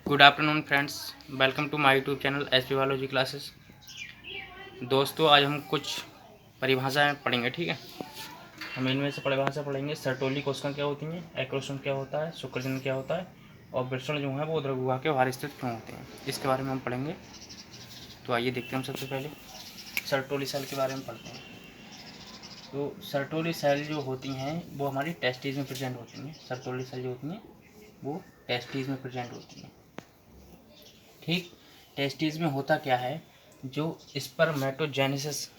Good afternoon friends, welcome to my YouTube channel S P biology classes. दोस्तों, आज हम कुछ परिभाषाएं पढ़ेंगे। ठीक है, हम इनमें से परिभाषा पढ़ेंगे। सर्टोली कोशिकाएं क्या होती हैं, एक्रोसोम क्या होता है, शुक्रजनन क्या होता है, और वृषण जो है वो उदर गुहा के बाहर स्थित क्यों होते हैं, इसके बारे में हम पढ़ेंगे। तो आइए देखते हैं हम सबसे पहले सर्टोली सेल के बारे में पढ़ते हैं। तो सर्टोली सेल जो होती हैं वो हमारी टेस्टिस में प्रेजेंट होती हैं। सर्टोली सेल जो होती हैं वो टेस्टिस में प्रेजेंट होती हैं। ठीक, टेस्टिस में होता क्या है, जो स्पर्मेटोजेनेसिस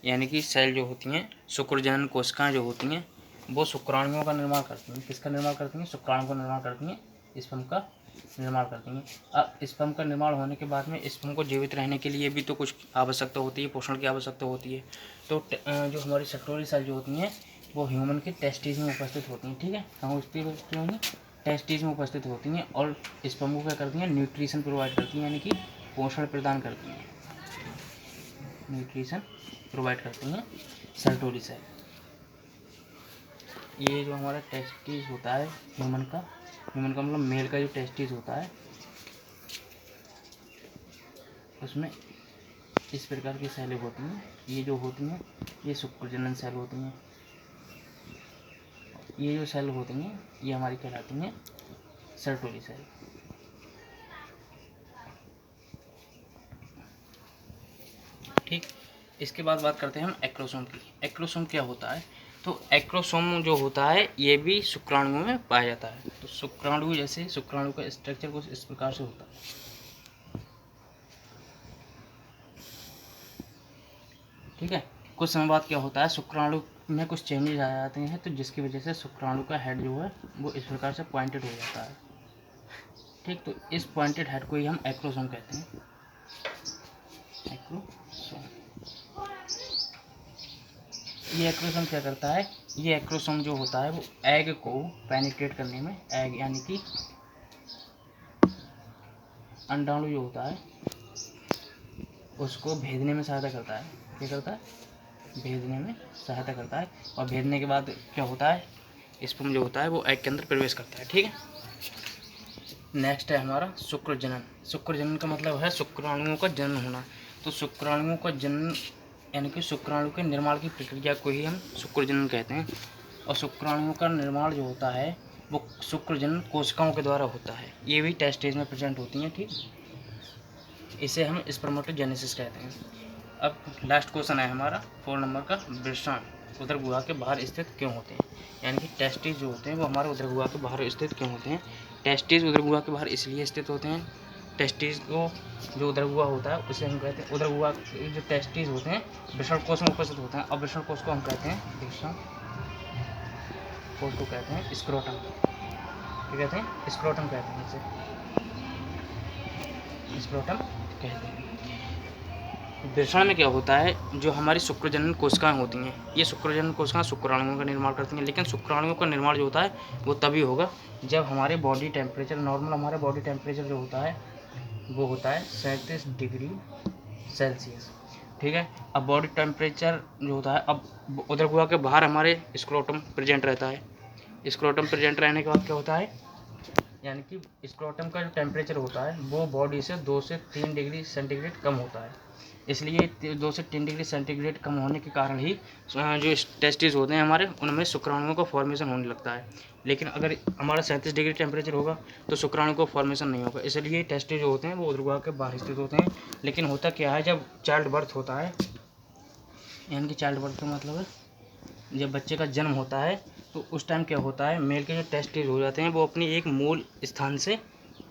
यानी कि सेल जो होती हैं, शुक्रजनन कोशिकाएं जो होती हैं वो शुक्राणुओं का निर्माण करती हैं। किसका निर्माण करती हैं? शुक्राणु का निर्माण करती हैं, स्पर्म का निर्माण करती हैं। अब स्पर्म का निर्माण होने के बाद में स्पर्म को जीवित रहने के लिए भी तो कुछ आवश्यकता होती है, पोषण की आवश्यकता होती है। तो जो हमारी सर्टोली सेल जो होती हैं वो ह्यूमन के टेस्टिस में उपस्थित होती हैं। ठीक है, कहाँ उपस्थित होंगी? टेस्टिस में उपस्थित होती हैं और स्पर्म को क्या करती हैं? न्यूट्रिशन प्रोवाइड करती हैं, यानी कि पोषण प्रदान करती हैं, न्यूट्रिशन प्रोवाइड करती हैं सर्टोली सेल। ये जो हमारा टेस्टिस होता है ह्यूमन का मतलब मेल का जो टेस्टिस होता है उसमें इस प्रकार की सेलें होती हैं। ये जो होती हैं ये शुक्रजनन सेल होती हैं। ये जो सेल होती हैं ये हमारी कहलाती हैं सर्टोली सेल। ठीक, इसके बाद बात करते हैं हम एक्रोसोम की। एक्रोसोम क्या होता है? तो एक्रोसोम जो होता है ये भी शुक्राणुओं में पाया जाता है। तो शुक्राणु जैसे शुक्राणु का स्ट्रक्चर कुछ इस प्रकार से होता है। ठीक है, कुछ समय बाद क्या होता है, शुक्राणु में कुछ चेंजेस आ जाते हैं, तो जिसकी वजह से शुक्राणु का हेड जो है वो इस प्रकार से पॉइंटेड हो जाता है। ठीक, तो इस पॉइंटेड हेड को ही हम एक्रोसोम कहते हैं। एक्रोसोम, ये एक्रोसोम क्या करता है? ये एक्रोसोम जो होता है वो एग को पेनिट्रेट करने में, एग यानी कि अंडाणु जो होता है उसको भेदने में सहायता करता है। क्या करता है? भेदने में सहायता करता है। और भेदने के बाद क्या होता है, स्पर्म जो होता है वो एग के अंदर प्रवेश करता है। ठीक है, नेक्स्ट है हमारा शुक्रजनन। शुक्रजनन का मतलब है शुक्राणुओं का जन्म होना। तो शुक्राणुओं का जन्म यानी कि शुक्राणु के निर्माण की प्रक्रिया को ही हम शुक्रजनन कहते हैं। और शुक्राणुओं का निर्माण जो होता है वो शुक्रजनन कोशिकाओं के द्वारा होता है। ये भी टेस्टिस में प्रेजेंट होती हैं। ठीक, इसे हम स्पर्मेटोजेनेसिस कहते हैं। अब लास्ट क्वेश्चन है हमारा 4 नंबर का, वृषण उदर गुहा के बाहर स्थित क्यों होते हैं? यानी कि टेस्टिस जो होते हैं वो हमारे उदर गुहा के बाहर स्थित क्यों होते हैं? टेस्टिस उदर गुहा के बाहर इसलिए स्थित होते हैं, टेस्टिस को जो उदर गुहा होता है उसे हम कहते हैं, उदर गुहा जो टेस्टिस होते हैं वृषण कोश में उपस्थित होते हैं। और वृषण कोश को हम कहते हैं, वृषण कोश को कहते हैं स्क्रोटम। क्या कहते हैं? स्क्रोटम कहते हैं, इसे स्क्रोटम कहते हैं। वृषण में क्या होता है, जो हमारी शुक्रजनन कोशिकाएं होती हैं ये शुक्रजनन कोशिकाएं शुक्राणुओं का निर्माण करती हैं। लेकिन शुक्राणुओं का निर्माण जो होता है वो तभी होगा जब हमारे बॉडी टेम्परेचर, नॉर्मल हमारा बॉडी टेम्परेचर जो होता है वो होता है 37 डिग्री सेल्सियस। ठीक है, अब बॉडी टेम्परेचर जो होता है, अब उदर गुहा के बाहर हमारे स्क्रोटम प्रेजेंट रहता है। स्क्रोटम प्रेजेंट रहने के बाद क्या होता है, यानी कि स्क्रोटम का जो टेम्परेचर होता है वो बॉडी से 2 से 3 डिग्री सेंटीग्रेड कम होता है। इसलिए 2 से 3 डिग्री सेंटीग्रेड कम होने के कारण ही जो टेस्टिस होते हैं हमारे उनमें शुक्राणुओं का फॉर्मेशन होने लगता है। लेकिन अगर हमारा 37 डिग्री टेम्परेचर होगा तो शुक्राणु का फॉर्मेशन नहीं होगा। इसलिए टेस्टिस जो होते हैं वो उदर गुहा के बाहर स्थित होते हैं। लेकिन होता क्या है, जब चाइल्ड बर्थ होता है, यानी कि चाइल्ड बर्थ का मतलब है जब बच्चे का जन्म होता है तो उस टाइम क्या होता है, मेल के जो टेस्टिस हो जाते हैं वो अपनी एक मूल स्थान से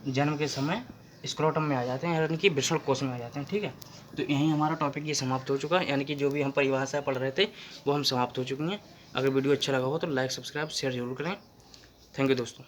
जन्म के समय स्क्रोटम में आ जाते हैं, यानी कि वृषण कोश में आ जाते हैं। ठीक है, तो यहीं हमारा टॉपिक ये समाप्त हो चुका है, यानी कि जो भी हम परिभाषा पढ़ रहे थे वो हम समाप्त हो चुकी हैं। अगर वीडियो अच्छा लगा हो तो लाइक, सब्सक्राइब, शेयर जरूर करें। थैंक यू दोस्तों।